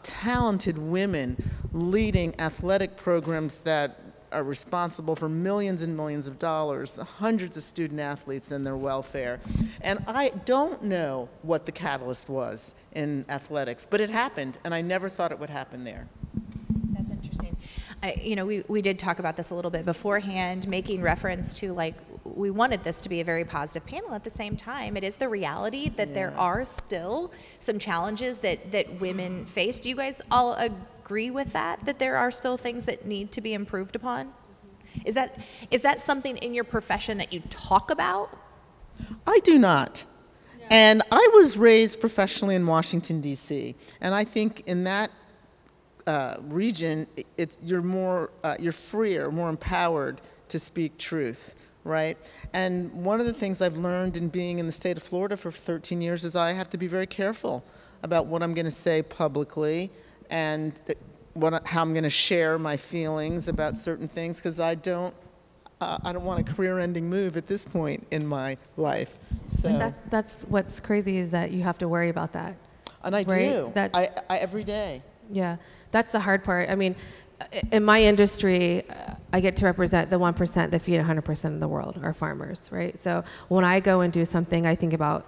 talented women leading athletic programs that are responsible for millions and millions of dollars, hundreds of student athletes and their welfare. And I don't know what the catalyst was in athletics, but it happened, and I never thought it would happen there. That's interesting. We did talk about this a little bit beforehand, making reference to, like, we wanted this to be a very positive panel. At the same time, it is the reality that there are still some challenges that women face. Do you guys all agree with that there are still things that need to be improved upon? Is that something in your profession that you talk about? I do not. Yeah. And I was raised professionally in Washington, D.C., and I think in that region, you're freer, more empowered to speak truth, right? And one of the things I've learned in being in the state of Florida for 13 years is I have to be very careful about what I'm going to say publicly and how I'm going to share my feelings about certain things, because I don't want a career-ending move at this point in my life. So that's what's crazy, is that you have to worry about that. And I do. I every day. Yeah, that's the hard part. I mean, in my industry, I get to represent the 1% that feed 100% of the world, our farmers, right? So when I go and do something, I think about,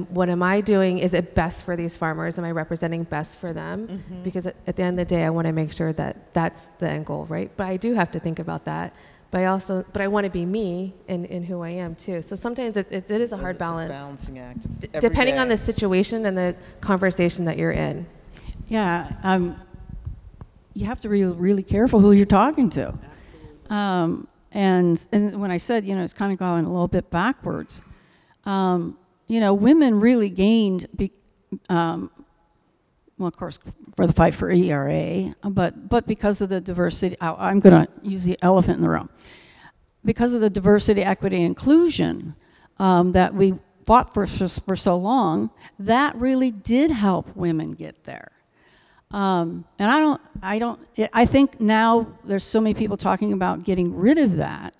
what am I doing? Is it best for these farmers? Am I representing best for them? Mm-hmm. Because at the end of the day, I want to make sure that that's the end goal, right? But I do have to think about that. But I want to be me in who I am too. So sometimes it is a hard balance. It's a balancing act. It's depending day. On the situation and the conversation that you're in. Yeah, you have to be really careful who you're talking to. And when I said, it's kind of going a little bit backwards, women really gained, well, of course, for the fight for ERA, but because of the diversity, I'm going to use the elephant in the room. Because of the diversity, equity, inclusion that we fought for so long, that really did help women get there. And I think now there's so many people talking about getting rid of that,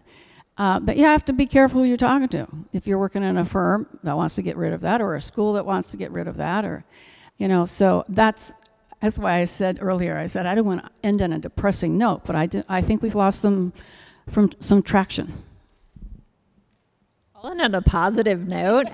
but you have to be careful who you're talking to. If you're working in a firm that wants to get rid of that, or a school that wants to get rid of that, or, so that's why I said earlier, I don't want to end on a depressing note, but I think we've lost some traction. Well, and on a positive note,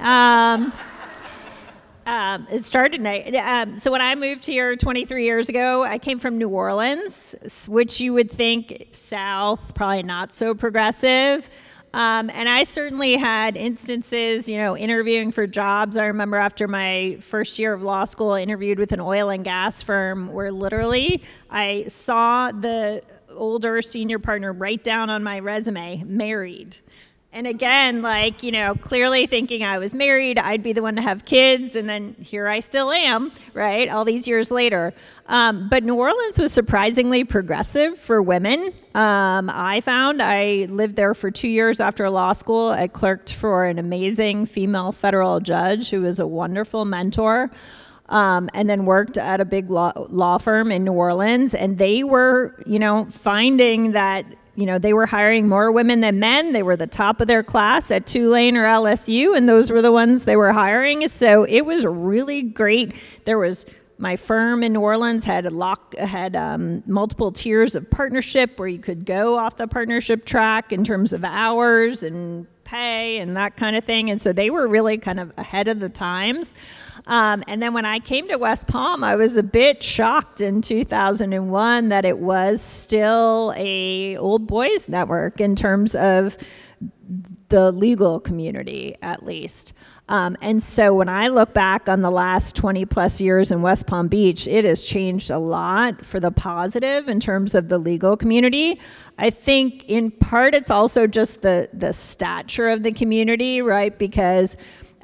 it started, so when I moved here 23 years ago, I came from New Orleans, which you would think South, probably not so progressive. And I certainly had instances, interviewing for jobs. I remember after my first year of law school, I interviewed with an oil and gas firm where literally I saw the older senior partner write down on my resume, married. And again, like, you know, clearly thinking I was married, I'd be the one to have kids, and then here I still am, right, all these years later. But New Orleans was surprisingly progressive for women. I found I lived there for 2 years after law school. I clerked for an amazing female federal judge who was a wonderful mentor. And then worked at a big law firm in New Orleans. And they were, you know, finding that, you know, they were hiring more women than men. They were the top of their class at Tulane or LSU, and those were the ones they were hiring. So it was really great. There was, my firm in New Orleans had multiple tiers of partnership where you could go off the partnership track in terms of hours and pay and that kind of thing. And so they were really kind of ahead of the times. And then when I came to West Palm, I was a bit shocked in 2001 that it was still a old boys network in terms of the legal community, at least. And so when I look back on the last 20 plus years in West Palm Beach, it has changed a lot for the positive in terms of the legal community. I think in part it's also just the stature of the community, right? Because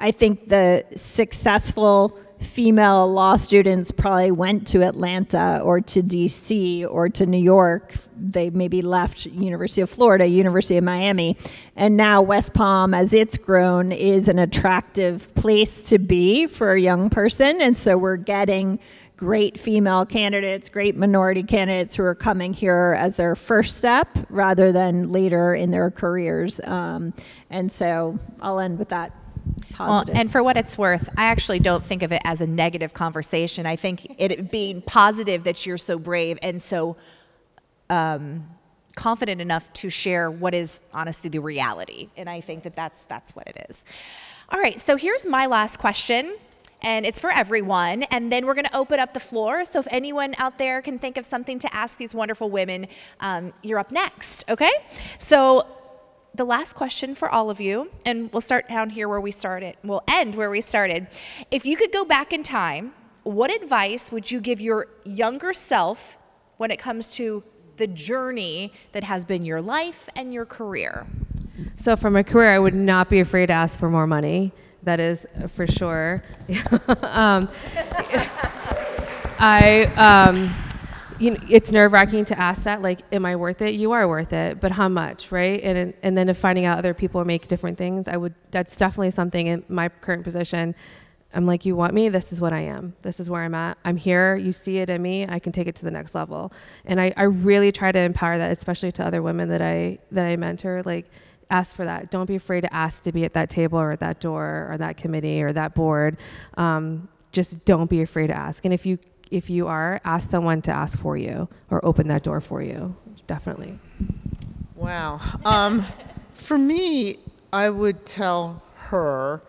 I think the successful female law students probably went to Atlanta or to DC or to New York. They maybe left University of Florida, University of Miami. And now West Palm, as it's grown, is an attractive place to be for a young person. And so we're getting great female candidates, great minority candidates who are coming here as their first step rather than later in their careers. And so I'll end with that. Well, and for what it's worth, I actually don't think of it as a negative conversation. I think it being positive that you're so brave and so confident enough to share what is honestly the reality. And I think that that's what it is. All right, so here's my last question, and it's for everyone. And then we're going to open up the floor. So if anyone out there can think of something to ask these wonderful women, you're up next, okay? So the last question for all of you, and we'll start down here where we started. We'll end where we started. If you could go back in time, what advice would you give your younger self when it comes to the journey that has been your life and your career? So for my career, I would not be afraid to ask for more money. That is for sure. You know, it's nerve-wracking to ask that, like, am I worth it? You are worth it, but how much, right? And then if finding out other people make different things, that's definitely something in my current position. I'm like, you want me? This is what I am. This is where I'm at. I'm here. You see it in me. I can take it to the next level. And I really try to empower that, especially to other women that I mentor. Like, ask for that. Don't be afraid to ask to be at that table or at that door or that committee or that board. Just don't be afraid to ask. And if you are, ask someone to ask for you or open that door for you. Definitely. Wow. For me, I would tell her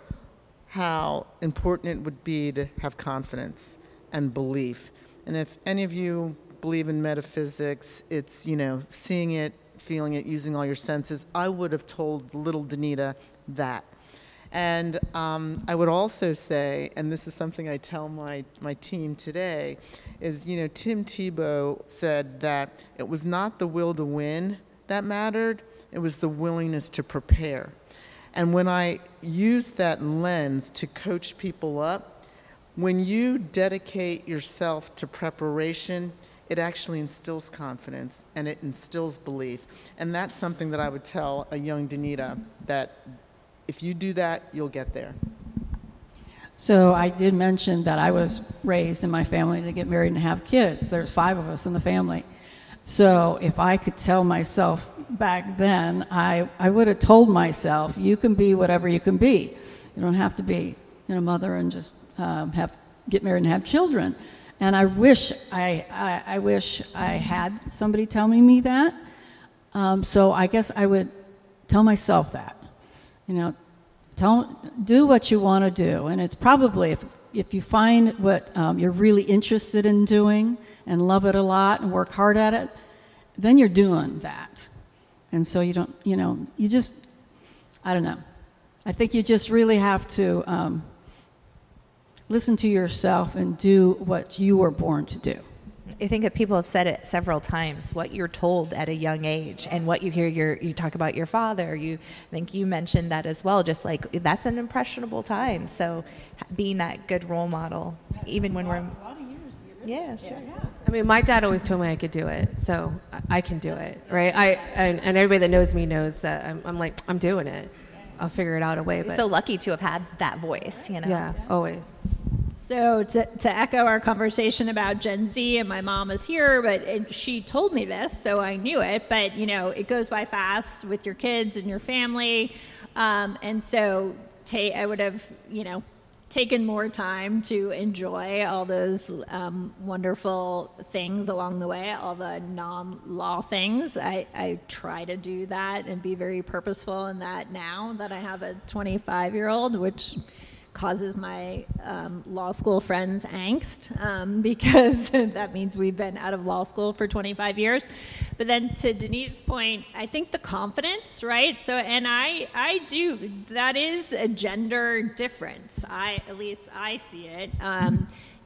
how important it would be to have confidence and belief. And if any of you believe in metaphysics, it's, you know, seeing it, feeling it, using all your senses. I would have told little Danita that. And I would also say, and this is something I tell my team today, is, you know, Tim Tebow said that it was not the will to win that mattered, it was the willingness to prepare. And when I use that lens to coach people up, when you dedicate yourself to preparation, it actually instills confidence and it instills belief. And that's something that I would tell a young Danita, that if you do that, you'll get there. So I did mention that I was raised in my family to get married and have kids. There's 5 of us in the family. So if I could tell myself back then, I would have told myself, you can be whatever you can be. You don't have to be, you know, mother and just get married and have children. And I wish I wish I had somebody tell me that. So I guess I would tell myself that. You know, do what you want to do. And it's probably, if you find what you're really interested in doing and love it a lot and work hard at it, then you're doing that. And so you don't, you know, you just, I don't know. I think you just really have to listen to yourself and do what you were born to do. I think that people have said it several times, what you're told at a young age and what you hear you talk about your father. I think you mentioned that as well, just like that's an impressionable time. So being that good role model, even when we're... A lot of years. Yeah, sure. Yeah. I mean, my dad always told me I could do it, so I can do it, right? And everybody that knows me knows that I'm like, I'm doing it. I'll figure it out a way. You're so lucky to have had that voice, you know? Yeah, always. So to echo our conversation about Gen Z, and my mom is here, but she told me this, so I knew it, but you know, it goes by fast with your kids and your family. And so I would have, you know, taken more time to enjoy all those wonderful things along the way, all the non-law things. I try to do that and be very purposeful in that now that I have a 25-year-old, which causes my law school friends angst because that means we've been out of law school for 25 years. But then to Denise's point, I think the confidence, right? So, and I do, that is a gender difference. At least I see it.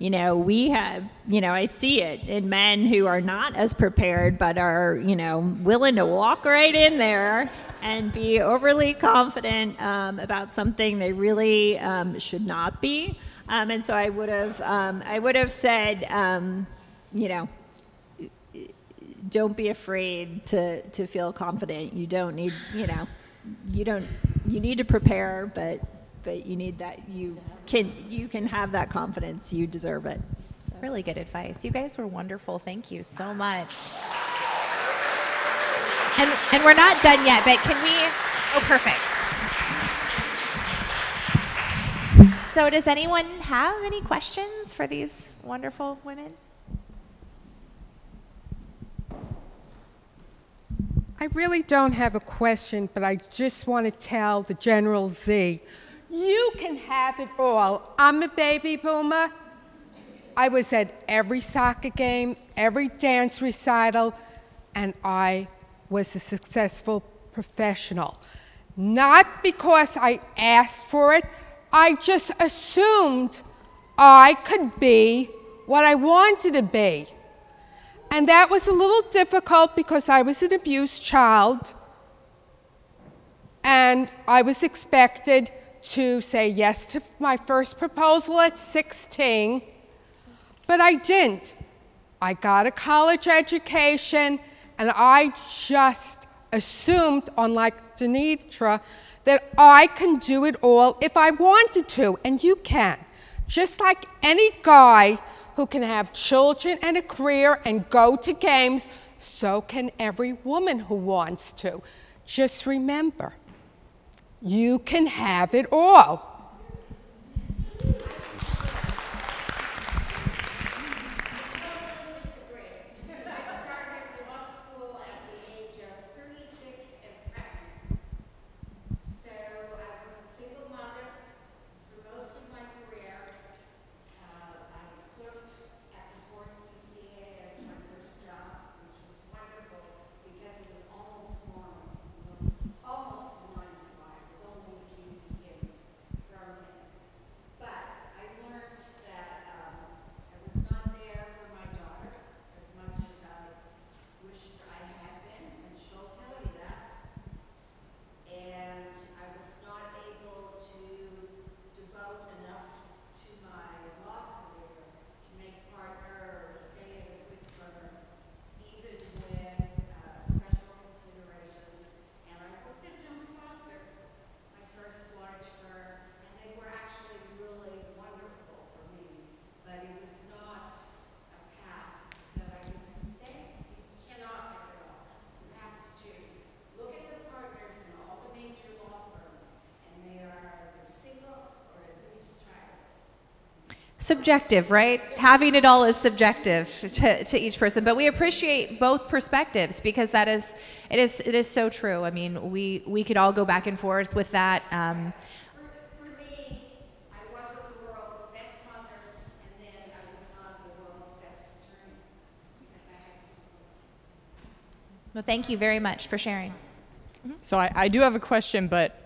You know, we have, you know, I see it in men who are not as prepared, but are, you know, willing to walk right in there and be overly confident about something they really should not be. And so I would have said, you know, don't be afraid to feel confident. You don't need, you know, you need to prepare, but you need that, you can have that confidence. You deserve it. So. Really good advice. You guys were wonderful. Thank you so much. And we're not done yet, but can we, oh, perfect. So does anyone have any questions for these wonderful women? I really don't have a question, but I just want to tell the General Z, you can have it all. I'm a baby boomer. I was at every soccer game, every dance recital, and I was a successful professional. Not because I asked for it, I just assumed I could be what I wanted to be. And that was a little difficult because I was an abused child, and I was expected to say yes to my first proposal at 16, but I didn't. I got a college education, and I just assumed, unlike Denitra, that I can do it all if I wanted to, and you can. Just like any guy who can have children and a career and go to games, so can every woman who wants to. Just remember, you can have it all. Subjective, right? Having it all is subjective to each person, but we appreciate both perspectives because it is so true. I mean, we could all go back and forth with that. For me, I wasn't the world's best mother, and then I was not the world's best attorney because I had to. Well, thank you very much for sharing. So I do have a question, but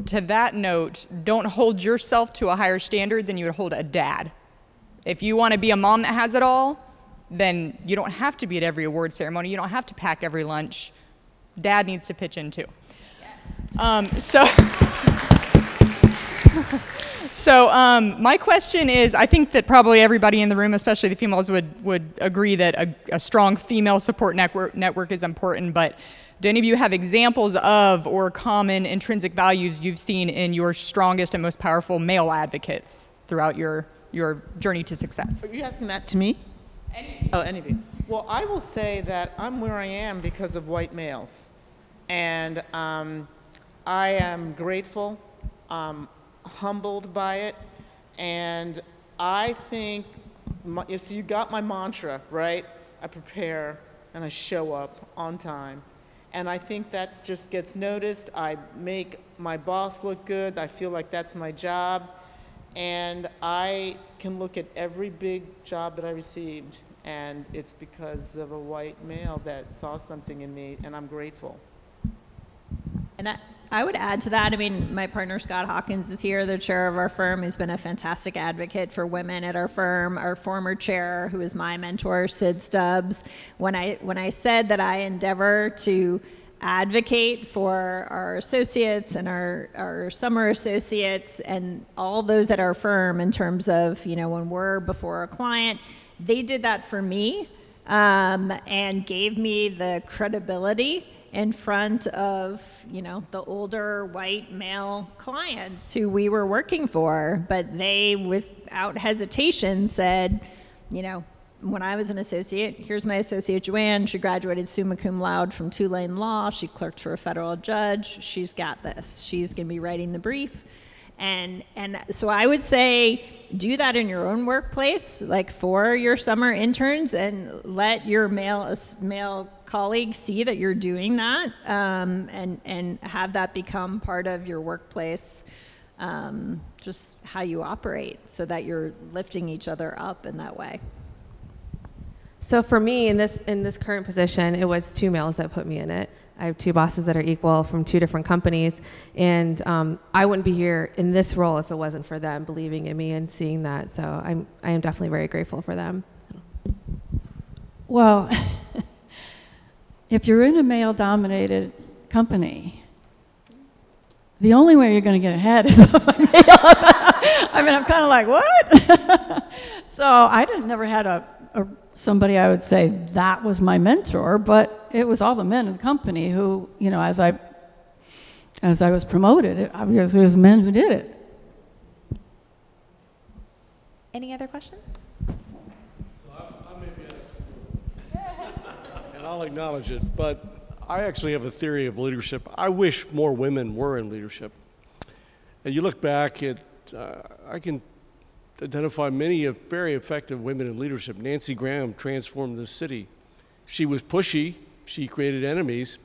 to that note, don't hold yourself to a higher standard than you would hold a dad. If you want to be a mom that has it all, then you don't have to be at every award ceremony. You don't have to pack every lunch. Dad needs to pitch in too. So my question is, I think that probably everybody in the room, especially the females, would agree that a strong female support network is important, but do any of you have examples of or common intrinsic values you've seen in your strongest and most powerful male advocates throughout your journey to success? Are you asking that to me? Any of you. Well, I will say that I'm where I am because of white males. And I am grateful, humbled by it, and I think, so you got my mantra, right? I prepare and I show up on time. And I think that just gets noticed. I make my boss look good. I feel like that's my job. And I can look at every big job that I received, and it's because of a white male that saw something in me, and I'm grateful. And I would add to that, I mean, my partner Scott Hawkins is here, the chair of our firm, who's been a fantastic advocate for women at our firm. Our former chair, who is my mentor, Sid Stubbs. When I said that I endeavor to advocate for our associates and our summer associates and all those at our firm in terms of, you know, when we're before a client, they did that for me and gave me the credibility in front of, you know, the older white male clients who we were working for. But they, without hesitation, said, you know, when I was an associate, here's my associate Joanne. She graduated summa cum laude from Tulane Law. She clerked for a federal judge. She's got this. She's going to be writing the brief. And so I would say do that in your own workplace, like for your summer interns, and let your male colleagues see that you're doing that, and have that become part of your workplace, just how you operate, so that you're lifting each other up in that way. So for me, in this current position, it was 2 males that put me in it. I have 2 bosses that are equal from 2 different companies, and I wouldn't be here in this role if it wasn't for them believing in me and seeing that. So I am definitely very grateful for them. Well, if you're in a male-dominated company, the only way you're going to get ahead is with a male. I mean, I'm kind of like, what? So I never had somebody I would say that was my mentor, but it was all the men in the company who, you know, as I was promoted, it obviously was men who did it. Any other questions? So I may be asking, and I'll acknowledge it, but I actually have a theory of leadership. I wish more women were in leadership. And you look back at, I can identify many very effective women in leadership. Nancy Graham transformed this city. She was pushy, she created enemies,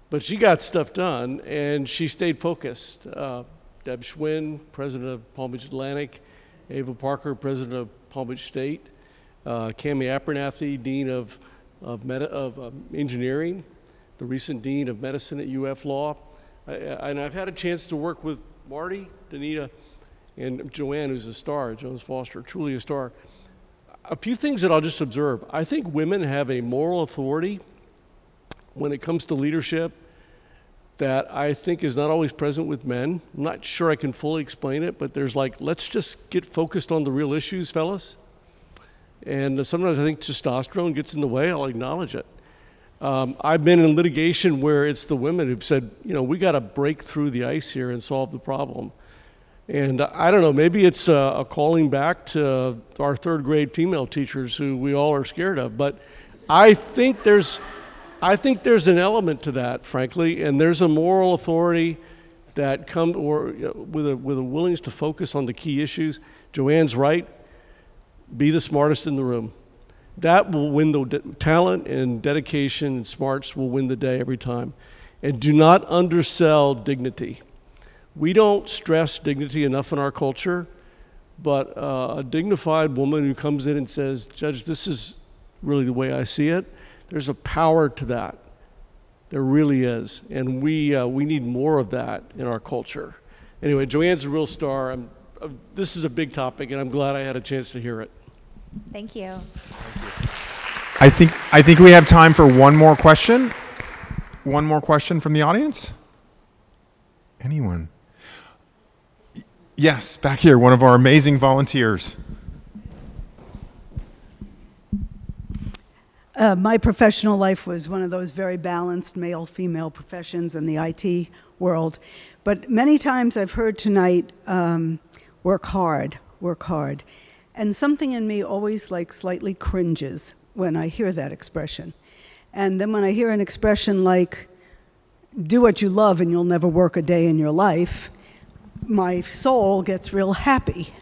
but she got stuff done and she stayed focused. Deb Schwinn, president of Palm Beach Atlantic, Ava Parker, president of Palm Beach State, Cami Abernathy, dean of engineering, the recent dean of medicine at UF Law. And I've had a chance to work with Marty, Danita, and Joanne, who's a star, Jones Foster, truly a star. A few things that I'll just observe. I think women have a moral authority when it comes to leadership that I think is not always present with men. I'm not sure I can fully explain it, but there's like, let's just get focused on the real issues, fellas. And sometimes I think testosterone gets in the way. I'll acknowledge it. I've been in litigation where it's the women who've said, you know, we got to break through the ice here and solve the problem. And I don't know, maybe it's a calling back to our 3rd grade female teachers who we all are scared of. But I think there's an element to that, frankly, and there's a moral authority that comes with a willingness to focus on the key issues. Joanne's right. Be the smartest in the room. That will win the talent and dedication and smarts will win the day every time. And do not undersell dignity. We don't stress dignity enough in our culture, but a dignified woman who comes in and says, Judge, this is really the way I see it, there's a power to that. There really is. And we need more of that in our culture. Anyway, Joanne's a real star. This is a big topic, and I'm glad I had a chance to hear it. Thank you. I think we have time for one more question. One more question from the audience? Anyone? Yes, back here, one of our amazing volunteers. My professional life was one of those very balanced male-female professions in the IT world. But many times I've heard tonight, work hard, work hard. And something in me always like slightly cringes when I hear that expression. And then when I hear an expression like, do what you love and you'll never work a day in your life, my soul gets real happy.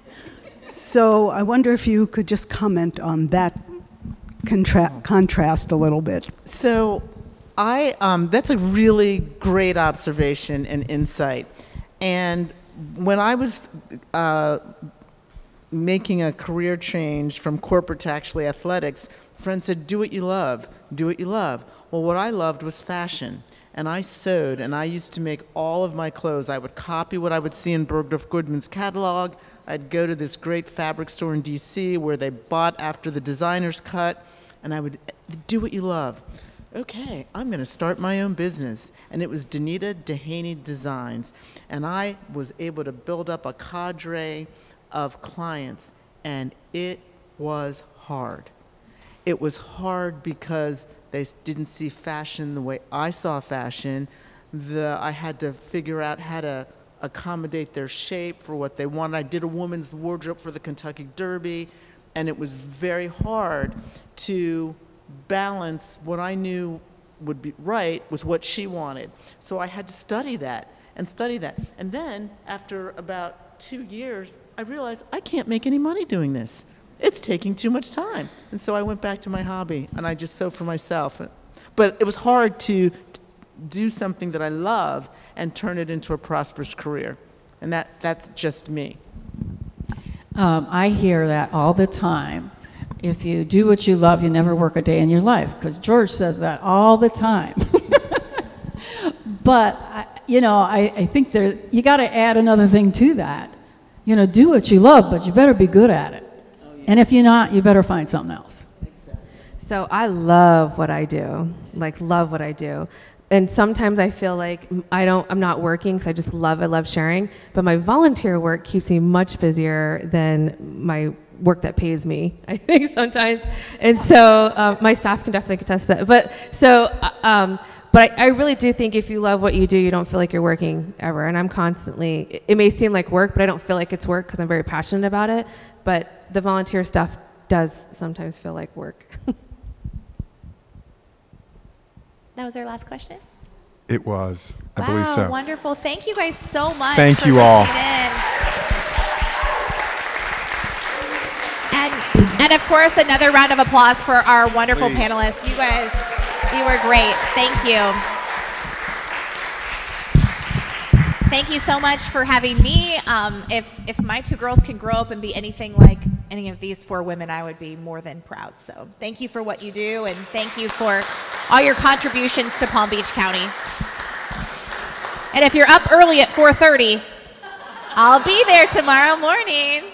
So I wonder if you could just comment on that contrast a little bit. So that's a really great observation and insight. And when I was making a career change from corporate to actually athletics, friends said, do what you love, do what you love. Well, what I loved was fashion. And I sewed, and I used to make all of my clothes. I would copy what I would see in Bergdorf Goodman's catalog. I'd go to this great fabric store in DC where they bought after the designer's cut, and I would do what you love. Okay, I'm going to start my own business. And it was Danita Dehaney Designs. And I was able to build up a cadre of clients, and it was hard. It was hard because they didn't see fashion the way I saw fashion. I had to figure out how to accommodate their shape for what they wanted. I did a woman's wardrobe for the Kentucky Derby, and it was very hard to balance what I knew would be right with what she wanted. So I had to study that and study that. And then after about 2 years, I realized I can't make any money doing this. It's taking too much time. And so I went back to my hobby, and I just sew for myself. But it was hard to do something that I love and turn it into a prosperous career. And that's just me. I hear that all the time. If you do what you love, you never work a day in your life, because George says that all the time. But, I think you got to add another thing to that. Do what you love, but you better be good at it. And if you're not, you better find something else. So I love what I do, love what I do. And sometimes I feel like I'm not working because I love sharing. But my volunteer work keeps me much busier than my work that pays me, I think sometimes. And so my staff can definitely attest to that. But I really do think if you love what you do, you don't feel like you're working ever. And I'm constantly, it may seem like work, but I don't feel like it's work because I'm very passionate about it. But the volunteer stuff does sometimes feel like work. That was our last question? It was. I believe so. Wow, wonderful. Thank you guys so much. Thank you all. And of course, another round of applause for our wonderful panelists. You guys, you were great. Thank you. Thank you so much for having me. If my two girls can grow up and be anything like any of these four women, I would be more than proud. So thank you for what you do, and thank you for all your contributions to Palm Beach County. And if you're up early at 4:30, I'll be there tomorrow morning.